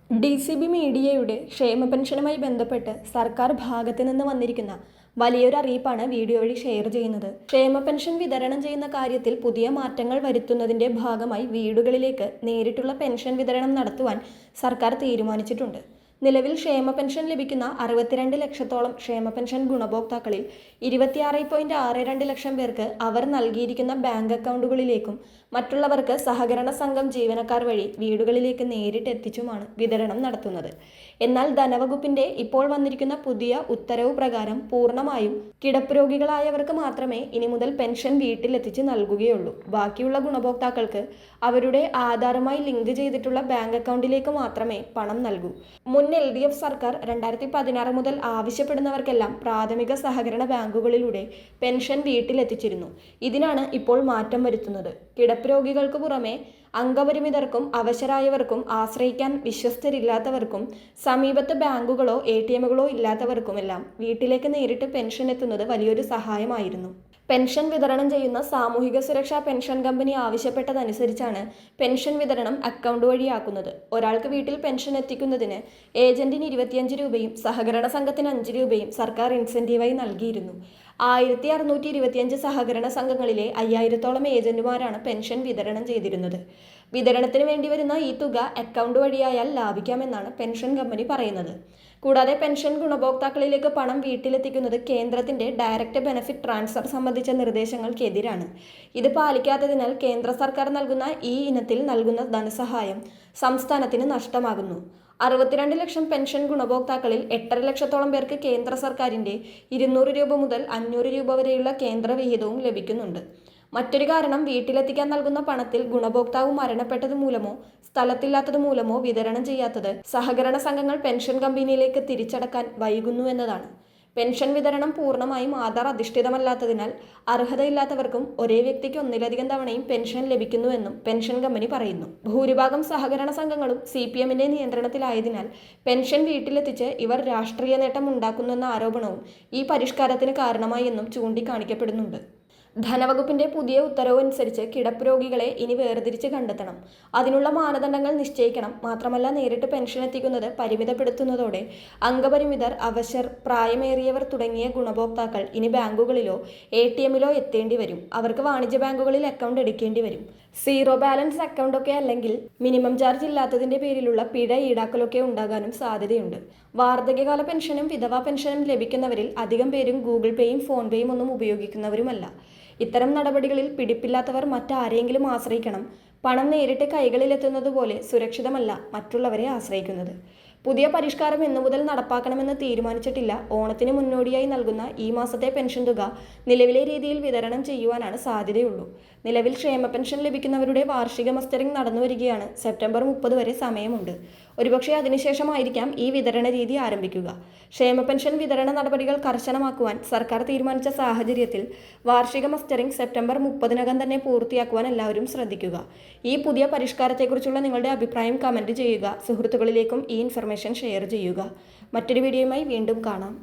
DCB മീഡിയയുടെ ക്ഷേമ പെൻഷനുമായി ബന്ധപ്പെട്ട് സർക്കാർ ഭാഗത്തു നിന്ന് വന്നിരിക്കുന്ന വലിയൊരു അറിയിപ്പാണ് വീഡിയോ വഴി ഷെയർ ചെയ്യുന്നത്. ക്ഷേമ പെൻഷൻ വിതരണം ചെയ്യുന്ന കാര്യത്തിൽ പുതിയ മാറ്റങ്ങൾ വരുത്തുന്നതിന്റെ ഭാഗമായി വീടുകളിലേക്ക് നേരിട്ടുള്ള പെൻഷൻ വിതരണം നടത്തുവാൻ സർക്കാർ തീരുമാനിച്ചിട്ടുണ്ട്. നിലവിൽ ക്ഷേമ പെൻഷൻ ലഭിക്കുന്ന 62 ലക്ഷത്തോളം ക്ഷേമ പെൻഷൻ ഗുണഭോക്താക്കളിൽ 26.62 ലക്ഷം പേർക്ക് അവർ നൽകിയിരിക്കുന്ന ബാങ്ക് അക്കൗണ്ടുകളിലേക്കും മറ്റുള്ളവർക്ക് സഹകരണ സംഘം ജീവനക്കാർ വഴി വീടുകളിലേക്ക് നേരിട്ട് എത്തിച്ചുമാണ് വിതരണം നടത്തുന്നത്. എന്നാൽ ധനവകുപ്പിന്റെ ഇപ്പോൾ വന്നിരിക്കുന്ന പുതിയ ഉത്തരവ് പ്രകാരം പൂർണ്ണമായും കിടപ്പ് രോഗികളായവർക്ക് മാത്രമേ ഇനി മുതൽ പെൻഷൻ വീട്ടിലെത്തിച്ച് നൽകുകയുള്ളൂ. ബാക്കിയുള്ള ഗുണഭോക്താക്കൾക്ക് അവരുടെ ആധാറുമായി ലിങ്ക് ചെയ്തിട്ടുള്ള ബാങ്ക് അക്കൗണ്ടിലേക്ക് മാത്രമേ പണം നൽകൂ. മുൻ LDF സർക്കാർ 2016 മുതൽ ആവശ്യപ്പെടുന്നവർക്കെല്ലാം പ്രാഥമിക സഹകരണ ബാങ്കുകളിലൂടെ പെൻഷൻ വീട്ടിലെത്തിച്ചിരുന്നു. ഇതിനാണ് ഇപ്പോൾ മാറ്റം വരുത്തുന്നത്. കിടപ്പ് രോഗികൾക്ക് പുറമെ അംഗപരിമിതർക്കും അവശരായവർക്കും ആശ്രയിക്കാൻ വിശ്വസ്തരില്ലാത്തവർക്കും സമീപത്ത് ബാങ്കുകളോ ATMകളോ ഇല്ലാത്തവർക്കുമെല്ലാം വീട്ടിലേക്ക് നേരിട്ട് പെൻഷൻ എത്തുന്നത് വലിയൊരു സഹായമായിരുന്നു. പെൻഷൻ വിതരണം ചെയ്യുന്ന സാമൂഹിക സുരക്ഷാ പെൻഷൻ കമ്പനി ആവശ്യപ്പെട്ടതനുസരിച്ചാണ് പെൻഷൻ വിതരണം അക്കൗണ്ട് വഴിയാക്കുന്നത്. ഒരാൾക്ക് വീട്ടിൽ പെൻഷൻ എത്തിക്കുന്നതിന് ഏജന്റിന് 25 രൂപയും സഹകരണ സംഘത്തിന് 5 രൂപയും സർക്കാർ ഇൻസെന്റീവായി നൽകിയിരുന്നു. 1625 സഹകരണ സംഘങ്ങളിലെ 5000-ഓളം ഏജന്റുമാരാണ് പെൻഷൻ വിതരണം ചെയ്തിരുന്നത്. വിതരണത്തിന് വേണ്ടി വരുന്ന ഈ തുക അക്കൗണ്ട് വഴിയായാൽ ലാഭിക്കാമെന്നാണ് പെൻഷൻ കമ്പനി പറയുന്നത്. കൂടാതെ പെൻഷൻ ഗുണഭോക്താക്കളിലേക്ക് പണം വീട്ടിലെത്തിക്കുന്നത് കേന്ദ്രത്തിന്റെ ഡയറക്റ്റ് ബെനഫിറ്റ് ട്രാൻസ്ഫർ സംബന്ധിച്ച നിർദ്ദേശങ്ങൾക്കെതിരാണ്. ഇത് പാലിക്കാത്തതിനാൽ കേന്ദ്ര സർക്കാർ നൽകുന്ന ഈ ഇനത്തിൽ നൽകുന്ന ധനസഹായം സംസ്ഥാനത്തിന് നഷ്ടമാകുന്നു. 62 ലക്ഷം പെൻഷൻ ഗുണഭോക്താക്കളിൽ 8.5 ലക്ഷത്തോളം പേർക്ക് കേന്ദ്ര സർക്കാരിന്റെ 200 രൂപ മുതൽ 500 രൂപ വരെയുള്ള കേന്ദ്ര വിഹിതവും ലഭിക്കുന്നുണ്ട്. മറ്റൊരു കാരണം വീട്ടിലെത്തിക്കാൻ നൽകുന്ന പണത്തിൽ ഗുണഭോക്താവ് മരണപ്പെട്ടത് മൂലമോ സ്ഥലത്തില്ലാത്തത് മൂലമോ വിതരണം ചെയ്യാത്തത് സഹകരണ സംഘങ്ങൾ പെൻഷൻ കമ്പനിയിലേക്ക് തിരിച്ചടക്കാൻ വൈകുന്നു എന്നതാണ്. പെൻഷൻ വിതരണം പൂർണ്ണമായും ആധാർ അധിഷ്ഠിതമല്ലാത്തതിനാൽ അർഹതയില്ലാത്തവർക്കും ഒരേ വ്യക്തിക്ക് ഒന്നിലധികം തവണയും പെൻഷൻ ലഭിക്കുന്നുവെന്നും പെൻഷൻ കമ്പനി പറയുന്നു. ഭൂരിഭാഗം സഹകരണ സംഘങ്ങളും CPMന്റെ നിയന്ത്രണത്തിലായതിനാൽ പെൻഷൻ വീട്ടിലെത്തിച്ച് ഇവർ രാഷ്ട്രീയ നേട്ടം ഉണ്ടാക്കുന്നുവെന്ന ആരോപണവും ഈ പരിഷ്കാരത്തിന് കാരണമായി എന്നും ചൂണ്ടിക്കാണിക്കപ്പെടുന്നുണ്ട്. ധനവകുപ്പിന്റെ പുതിയ ഉത്തരവ് അനുസരിച്ച് കിടപ്പ് രോഗികളെ ഇനി വേർതിരിച്ച് കണ്ടെത്തണം. അതിനുള്ള മാനദണ്ഡങ്ങൾ നിശ്ചയിക്കണം. മാത്രമല്ല നേരിട്ട് പെൻഷൻ എത്തിക്കുന്നത് പരിമിതപ്പെടുത്തുന്നതോടെ അംഗപരിമിതർ, അവശർ, പ്രായമേറിയവർ തുടങ്ങിയ ഗുണഭോക്താക്കൾ ഇനി ബാങ്കുകളിലോ ATMലോ എത്തേണ്ടി വരും. അവർക്ക് വാണിജ്യ ബാങ്കുകളിൽ അക്കൗണ്ട് എടുക്കേണ്ടി വരും. സീറോ ബാലൻസ് അക്കൗണ്ടൊക്കെ അല്ലെങ്കിൽ മിനിമം ചാർജ് ഇല്ലാത്തതിന്റെ പേരിലുള്ള പിഴ ഈടാക്കലൊക്കെ ഉണ്ടാകാനും സാധ്യതയുണ്ട്. വാർദ്ധക്യകാല പെൻഷനും വിധവാ പെൻഷനും ലഭിക്കുന്നവരിൽ അധികം പേരും ഗൂഗിൾ പേയും ഫോൺ പേയും ഒന്നും ഉപയോഗിക്കുന്നവരുമല്ല. ഇത്തരം നടപടികളിൽ പിടിപ്പില്ലാത്തവർ മറ്റാരെങ്കിലും ആശ്രയിക്കണം. പണം നേരിട്ട് കൈകളിലെത്തുന്നത് പോലെ സുരക്ഷിതമല്ല മറ്റുള്ളവരെ ആശ്രയിക്കുന്നത്. പുതിയ പരിഷ്കാരം എന്നു മുതൽ നടപ്പാക്കണമെന്ന് തീരുമാനിച്ചിട്ടില്ല. ഓണത്തിന് മുന്നോടിയായി നൽകുന്ന ഈ മാസത്തെ പെൻഷൻ തുക നിലവിലെ രീതിയിൽ വിതരണം ചെയ്യുവാനാണ് സാധ്യതയുള്ളൂ. നിലവിൽ ക്ഷേമ പെൻഷൻ ലഭിക്കുന്നവരുടെ വാർഷിക മസ്റ്ററിംഗ് നടന്നുവരികയാണ്. സെപ്റ്റംബർ 30 വരെ സമയമുണ്ട്. ഒരുപക്ഷെ അതിനുശേഷമായിരിക്കാം ഈ വിതരണ രീതി ആരംഭിക്കുക. ക്ഷേമ പെൻഷൻ വിതരണ നടപടികൾ കർശനമാക്കുവാൻ സർക്കാർ തീരുമാനിച്ച സാഹചര്യത്തിൽ വാർഷിക മസ്റ്ററിംഗ് സെപ്റ്റംബർ 30-നകം തന്നെ പൂർത്തിയാക്കുവാൻ എല്ലാവരും ശ്രദ്ധിക്കുക. ഈ പുതിയ പരിഷ്കാരത്തെക്കുറിച്ചുള്ള നിങ്ങളുടെ അഭിപ്രായം കമന്റ് ചെയ്യുക. സുഹൃത്തുക്കളിലേക്കും ഈ ഇൻഫർമേഷൻ ഷെയർ ചെയ്യുക. മറ്റൊരു വീഡിയോയുമായി വീണ്ടും കാണാം.